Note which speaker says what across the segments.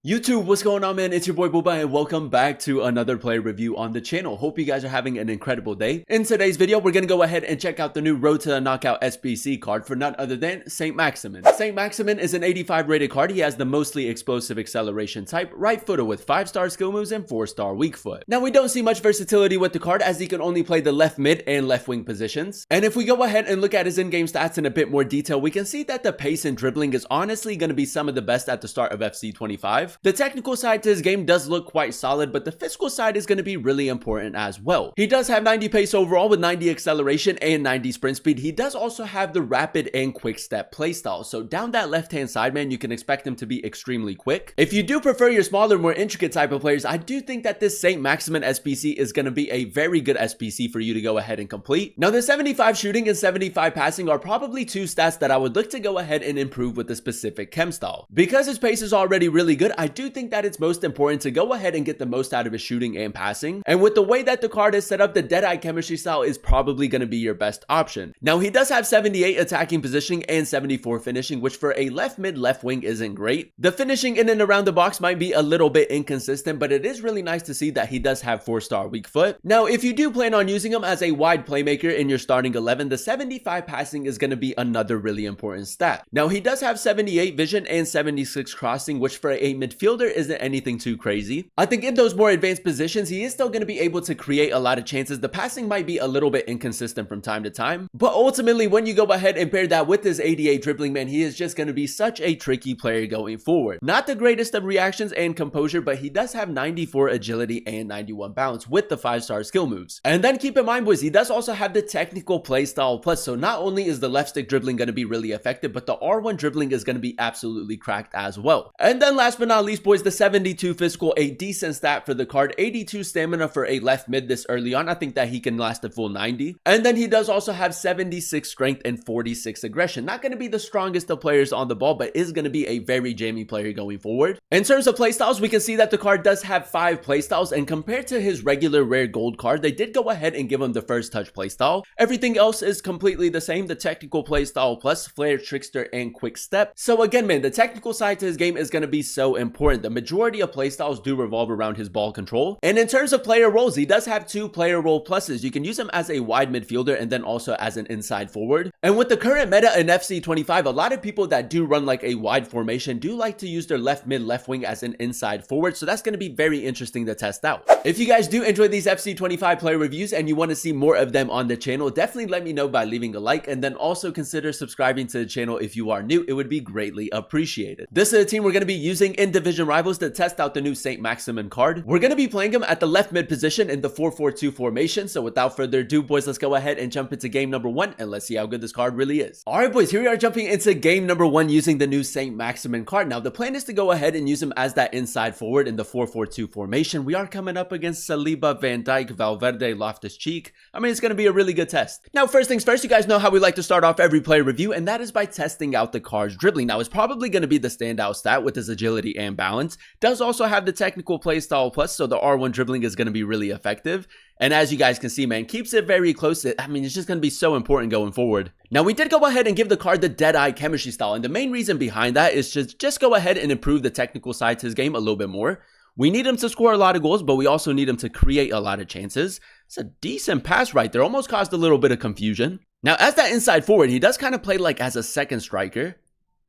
Speaker 1: YouTube, what's going on, man? It's your boy Booba and welcome back to another player review on the channel. Hope you guys are having an incredible day. In today's video, we're going to go ahead and check out the new Road to the Knockout SBC card for none other than Saint Maximin. Saint Maximin is an 85 rated card. He has the mostly explosive acceleration type, right footer with 5-star skill moves and 4-star weak foot. Now, we don't see much versatility with the card as he can only play the left mid and left wing positions. And if we go ahead and look at his in-game stats in a bit more detail, we can see that the pace and dribbling is honestly going to be some of the best at the start of FC 25. The technical side to his game does look quite solid, but the physical side is going to be really important as well. He does have 90 pace overall with 90 acceleration and 90 sprint speed. He does also have the rapid and quick step playstyle. So down that left hand side, man, you can expect him to be extremely quick. If you do prefer your smaller, more intricate type of players, I do think that this Saint Maximin SBC is going to be a very good SBC for you to go ahead and complete. Now, the 75 shooting and 75 passing are probably two stats that I would look to go ahead and improve with the specific chem style. Because his pace is already really good, I do think that it's most important to go ahead and get the most out of his shooting and passing. And with the way that the card is set up, the Deadeye chemistry style is probably going to be your best option. Now, he does have 78 attacking positioning and 74 finishing, which for a left mid, left wing isn't great. The finishing in and around the box might be a little bit inconsistent, but it is really nice to see that he does have 4-star weak foot. Now, if you do plan on using him as a wide playmaker in your starting 11, the 75 passing is going to be another really important stat. Now, he does have 78 vision and 76 crossing, which for a midfielder isn't anything too crazy. I think in those more advanced positions, he is still going to be able to create a lot of chances. The passing might be a little bit inconsistent from time to time, but ultimately, when you go ahead and pair that with his 88 dribbling, man, he is just going to be such a tricky player going forward. Not the greatest of reactions and composure, but he does have 94 agility and 91 balance with the 5-star skill moves. And then keep in mind, boys, he does also have the technical play style plus, so not only is the left stick dribbling going to be really effective, but the R1 dribbling is going to be absolutely cracked as well. And then last but not least, boys, the 72 physical, a decent stat for the card, 82 stamina for a left mid this early on. I think that he can last a full 90. And then he does also have 76 strength and 46 aggression. Not going to be the strongest of players on the ball, but is going to be a very jammy player going forward. In terms of playstyles, we can see that the card does have 5 playstyles, and compared to his regular rare gold card, they did go ahead and give him the first touch playstyle. Everything else is completely the same, the technical playstyle plus flare, trickster, and quick step. So again, man, the technical side to his game is going to be so important. The majority of playstyles do revolve around his ball control. And in terms of player roles, he does have 2 player role pluses. You can use him as a wide midfielder and then also as an inside forward. And with the current meta in FC 25, a lot of people that do run like a wide formation do like to use their left mid, left wing as an inside forward. So that's going to be very interesting to test out. If you guys do enjoy these FC 25 player reviews and you want to see more of them on the channel, definitely let me know by leaving a like, and then also consider subscribing to the channel if you are new. It would be greatly appreciated. This is a team we're going to be using in Division Rivals to test out the new Saint Maximin card. We're going to be playing him at the left mid position in the 4-4-2 formation. So without further ado, boys, let's go ahead and jump into game number 1 and let's see how good this card really is. All right, boys, here we are jumping into game number 1 using the new Saint Maximin card. Now, the plan is to go ahead and use him as that inside forward in the 4-4-2 formation. We are coming up against Saliba, Van Dijk, Valverde, Loftus-Cheek. I mean, it's going to be a really good test. Now, first things first, you guys know how we like to start off every player review, and that is by testing out the card's dribbling. Now, it's probably going to be the standout stat with his agility and balance. Does also have the technical play style plus, so the R1 dribbling is going to be really effective. And as you guys can see, man, keeps it very close. I mean, it's just going to be so important going forward. Now, we did go ahead and give the card the Deadeye chemistry style, and the main reason behind that is to just go ahead and improve the technical side to his game a little bit more. We need him to score a lot of goals, but we also need him to create a lot of chances. It's a decent pass right there, almost caused a little bit of confusion. Now, as that inside forward, he does kind of play like as a second striker.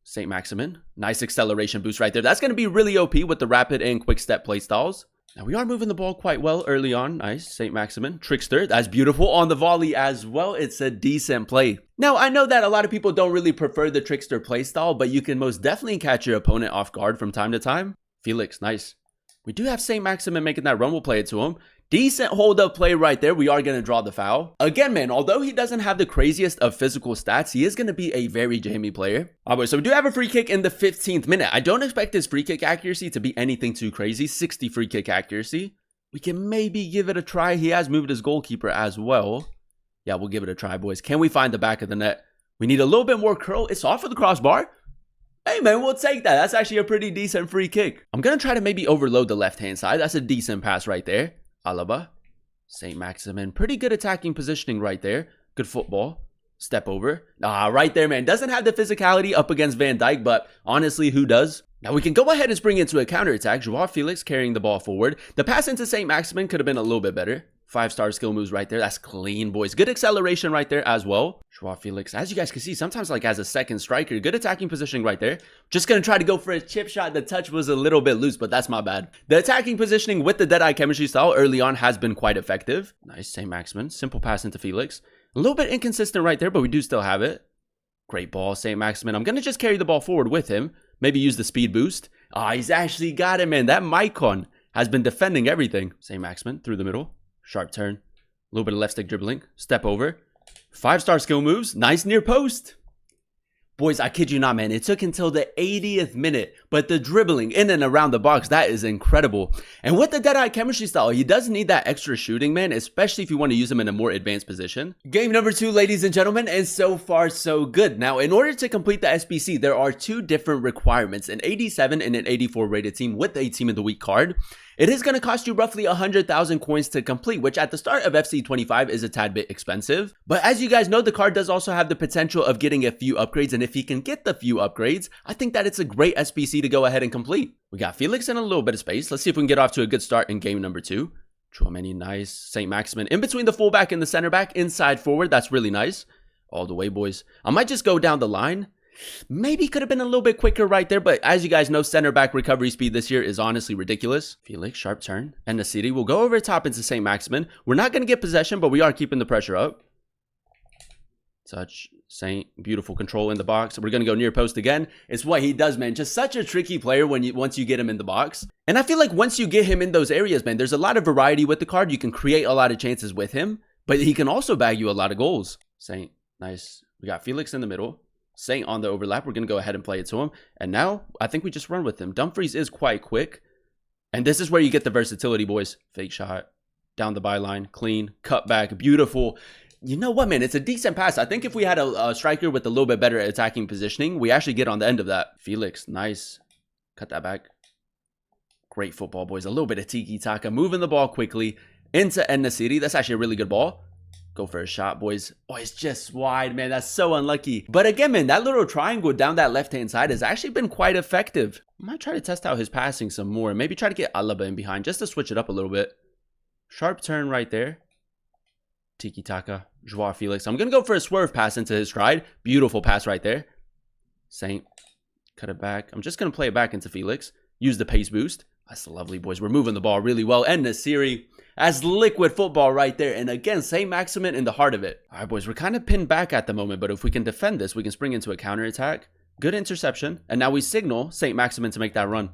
Speaker 1: Saint Maximin, nice acceleration boost right there. That's going to be really OP with the rapid and quick step play styles. Now, we are moving the ball quite well early on. Nice, Saint Maximin. Trickster, that's beautiful on the volley as well. It's a decent play. Now, I know that a lot of people don't really prefer the Trickster play style, but you can most definitely catch your opponent off guard from time to time. Felix, nice. We do have Saint Maximin making that run. We'll play it to him. Decent hold-up play right there. We are going to draw the foul. Again, man, although he doesn't have the craziest of physical stats, he is going to be a very jammy player. All right, so we do have a free kick in the 15th minute. I don't expect his free kick accuracy to be anything too crazy. 60 free kick accuracy. We can maybe give it a try. He has moved his goalkeeper as well. Yeah, we'll give it a try, boys. Can we find the back of the net? We need a little bit more curl. It's off of the crossbar. Hey, man, we'll take that. That's actually a pretty decent free kick. I'm going to try to maybe overload the left-hand side. That's a decent pass right there. Alaba, Saint Maximin, pretty good attacking positioning right there. Good football. Step over. Right there, man. Doesn't have the physicality up against Van Dijk, but honestly, who does? Now we can go ahead and spring into a counterattack. Joao Felix carrying the ball forward. The pass into Saint Maximin could have been a little bit better. 5-star skill moves right there. That's clean, boys. Good acceleration right there as well. Joao Felix, as you guys can see, sometimes like as a second striker, good attacking positioning right there. Just gonna try to go for a chip shot. The touch was a little bit loose, but that's my bad. The attacking positioning with the Deadeye chemistry style early on has been quite effective. Nice, Saint Maximin. Simple pass into Felix. A little bit inconsistent right there, but we do still have it. Great ball, Saint Maximin. I'm gonna just carry the ball forward with him. Maybe use the speed boost. Ah, he's actually got it, man. That Mycon has been defending everything. Saint Maximin through the middle. Sharp turn. A little bit of left stick dribbling. Step over. 5-star skill moves. Nice near post. Boys, I kid you not, man. It took until the 80th minute, but the dribbling in and around the box, that is incredible. And with the Deadeye chemistry style, he does need that extra shooting, man, especially if you want to use him in a more advanced position. Game number 2, ladies and gentlemen, and so far, so good. Now, in order to complete the SBC, there are 2 different requirements, an 87 and an 84 rated team with a Team of the Week card. It is going to cost you roughly 100,000 coins to complete, which at the start of FC25 is a tad bit expensive. But as you guys know, the card does also have the potential of getting a few upgrades, and if he can get the few upgrades, I think that it's a great SBC to go ahead and complete. We got Felix in a little bit of space. Let's see if we can get off to a good start in game number 2. Chouameni, nice. Saint Maximin in between the fullback and the center back, inside forward. That's really nice. All the way, boys. I might just go down the line. Maybe could have been a little bit quicker right there, but as you guys know, center back recovery speed this year is honestly ridiculous. Felix, sharp turn. And the city will go over top into Saint Maximin. We're not going to get possession, but we are keeping the pressure up. Touch. Saint, beautiful control in the box. We're going to go near post again. It's what he does, man. Just such a tricky player once you get him in the box. And I feel like once you get him in those areas, man, there's a lot of variety with the card. You can create a lot of chances with him, but he can also bag you a lot of goals. Saint, nice. We got Felix in the middle. Saint on the overlap. We're going to go ahead and play it to him. And now I think we just run with him. Dumfries is quite quick. And this is where you get the versatility, boys. Fake shot. Down the byline. Clean. Cut back. Beautiful. You know what, man? It's a decent pass. I think if we had a striker with a little bit better attacking positioning, we actually get on the end of that. Felix. Nice. Cut that back. Great football, boys. A little bit of tiki-taka. Moving the ball quickly into En-Nesyri. That's actually a really good ball. Go for a shot, boys. Oh, it's just wide, man. That's so unlucky. But again, man, that little triangle down that left-hand side has actually been quite effective. I might try to test out his passing some more. Maybe try to get Alaba in behind just to switch it up a little bit. Sharp turn right there. Tiki-taka. Joao Felix. I'm going to go for a swerve pass into his stride. Beautiful pass right there. Saint. Cut it back. I'm just going to play it back into Felix. Use the pace boost. That's lovely, boys. We're moving the ball really well. And En-Nesyri. That's liquid football right there. And again, Saint Maximin in the heart of it. All right, boys, we're kind of pinned back at the moment, but if we can defend this, we can spring into a counterattack. Good interception. And now we signal Saint Maximin to make that run.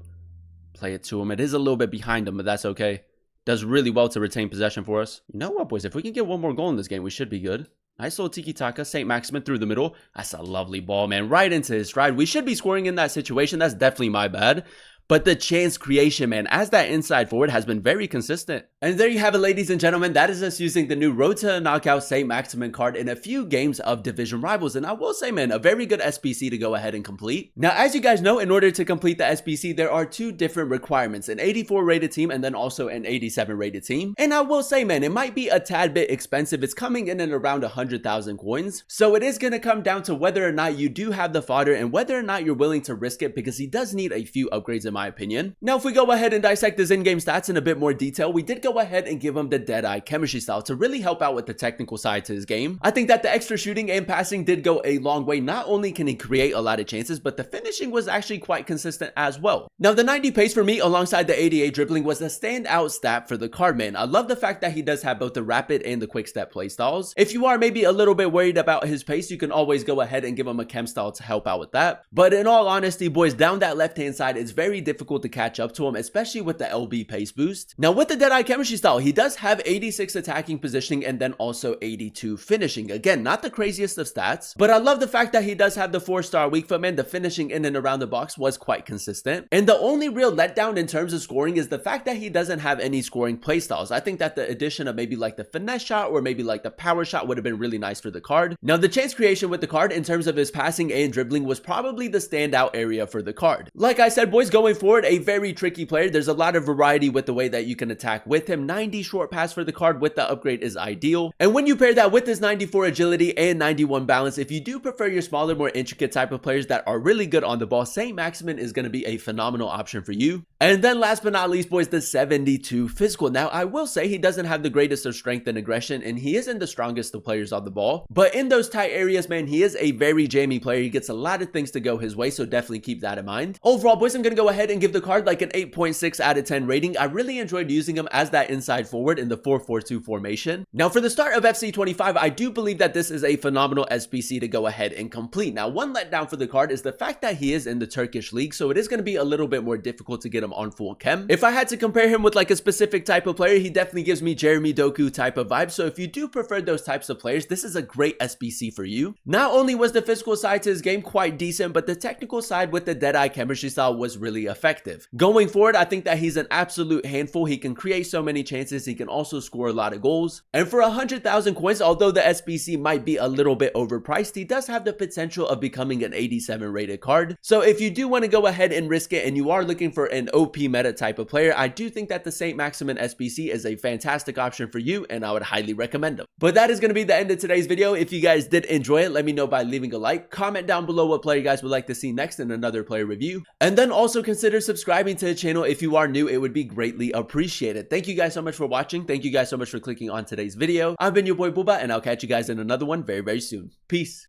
Speaker 1: Play it to him. It is a little bit behind him, but that's okay. Does really well to retain possession for us. You know what, boys? If we can get one more goal in this game, we should be good. Nice little tiki-taka. Saint Maximin through the middle. That's a lovely ball, man. Right into his stride. We should be scoring in that situation. That's definitely my bad. But the chance creation, man, as that inside forward has been very consistent. And there you have it, ladies and gentlemen. That is us using the new Road to Knockout Saint Maximin card in a few games of Division Rivals. And I will say, man, a very good SBC to go ahead and complete. Now, as you guys know, in order to complete the SBC, there are 2 different requirements. An 84 rated team and then also an 87 rated team. And I will say, man, it might be a tad bit expensive. It's coming in at around 100,000 coins. So it is going to come down to whether or not you do have the fodder and whether or not you're willing to risk it, because he does need a few upgrades in my opinion. Now, if we go ahead and dissect his in-game stats in a bit more detail, we did go ahead and give him the Deadeye chemistry style to really help out with the technical side to his game. I think that the extra shooting and passing did go a long way. Not only can he create a lot of chances, but the finishing was actually quite consistent as well. Now, the 90 pace for me alongside the 88 dribbling was the standout stat for the card, man. I love the fact that he does have both the rapid and the quick step playstyles. If you are maybe a little bit worried about his pace, you can always go ahead and give him a chem style to help out with that. But in all honesty, boys, down that left-hand side, it's very difficult to catch up to him, especially with the LB pace boost. Now, with the Deadeye chemistry style, he does have 86 attacking positioning and then also 82 finishing. Again, not the craziest of stats, but I love the fact that he does have the 4-star weak foot, man. The finishing in and around the box was quite consistent. And the only real letdown in terms of scoring is the fact that he doesn't have any scoring playstyles. I think that the addition of maybe like the finesse shot or maybe like the power shot would have been really nice for the card. Now, the chance creation with the card in terms of his passing and dribbling was probably the standout area for the card. Like I said, boys, going forward, a very tricky player. There's a lot of variety with the way that you can attack with him. 90 short pass for the card with the upgrade is ideal. And when you pair that with his 94 agility and 91 balance, if you do prefer your smaller, more intricate type of players that are really good on the ball, Saint Maximin is going to be a phenomenal option for you. And then last but not least, boys, the 72 physical. Now, I will say he doesn't have the greatest of strength and aggression, and he isn't the strongest of players on the ball. But in those tight areas, man, he is a very jammy player. He gets a lot of things to go his way, so definitely keep that in mind. Overall, boys, I'm going to go ahead and give the card like an 8.6 out of 10 rating. I really enjoyed using him as that inside forward in the 4-4-2 formation. Now, for the start of FC25, I do believe that this is a phenomenal SBC to go ahead and complete. Now, one letdown for the card is the fact that he is in the Turkish league, so it is going to be a little bit more difficult to get him on full chem. If I had to compare him with like a specific type of player, he definitely gives me Jeremy Doku type of vibe. So if you do prefer those types of players, this is a great SBC for you. Not only was the physical side to his game quite decent, but the technical side with the Deadeye chemistry style was really effective. Going forward, I think that he's an absolute handful. He can create so many chances. He can also score a lot of goals. And for 100,000 coins, although the SBC might be a little bit overpriced, he does have the potential of becoming an 87 rated card. So if you do want to go ahead and risk it and you are looking for an OP meta type of player, I do think that the Saint Maximin SBC is a fantastic option for you, and I would highly recommend them. But that is going to be the end of today's video. If you guys did enjoy it, let me know by leaving a like. Comment down below what player you guys would like to see next in another player review. And then also consider subscribing to the channel if you are new. It would be greatly appreciated. Thank you guys so much for watching. Thank you guys so much for clicking on today's video. I've been your boy Booba, and I'll catch you guys in another one very, very soon. Peace.